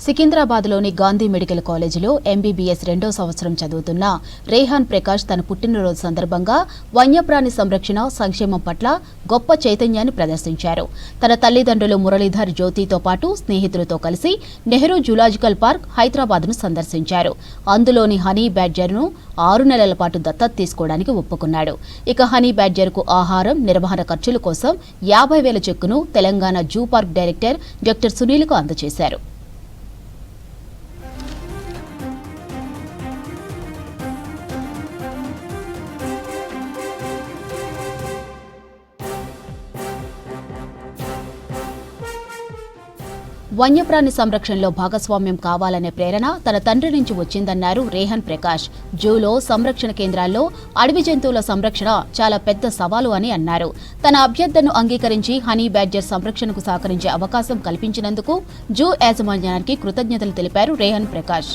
సికింద్రాబాద్లోని Gandhi medical కాలేజీలో MBBS 2వ సంవత్సరం చదువుతున్న రేహాన్ ప్రకాష్ తన పుట్టినరోజు సందర్భంగా వన్యప్రాణి సంరక్షణ సంక్షేమం పట్ల గొప్ప చైతన్యాన్ని ప్రదర్శించారు. తన తల్లిదండ్రులు మురళీధర్ జ్యోతితో పాటు స్నేహితులతో కలిసి నెహ్రూ జూలాజికల్ పార్క్ హైదరాబాద్ను సందర్శించారు. అందులోని హనీ బ్యాడ్జర్ను 6 నెలల పాటు దత్తత తీసుకోవడానికి ఒప్పుకున్నాడు. ఇక హనీ బ్యాడ్జర్కు ఆహారం, నిర్వహణ ఖర్చుల కోసం 50,000 చెక్కును Telangana zoo park director doctor సునీల్కు అందజేశారు. వన్యప్రాణి సంరక్షణలో భాగస్వామ్యం కావాలనే ప్రేరణ తన తండ్రి నుంచి వచ్చిందన్నారు రేహాన్ ప్రకాష్. జూలో సంరక్షణ కేంద్రాల్లో అడవి జంతువుల సంరక్షణ చాలా పెద్ద సవాలు అని అన్నారు. తన అభ్యర్థనను అంగీకరించి హనీ బ్యాడ్జర్ సంరక్షణకు సహకరించే అవకాశం కల్పించినందుకు జూ యాజమాన్యానికి కృతజ్ఞతలు తెలిపారు రేహాన్ ప్రకాష్.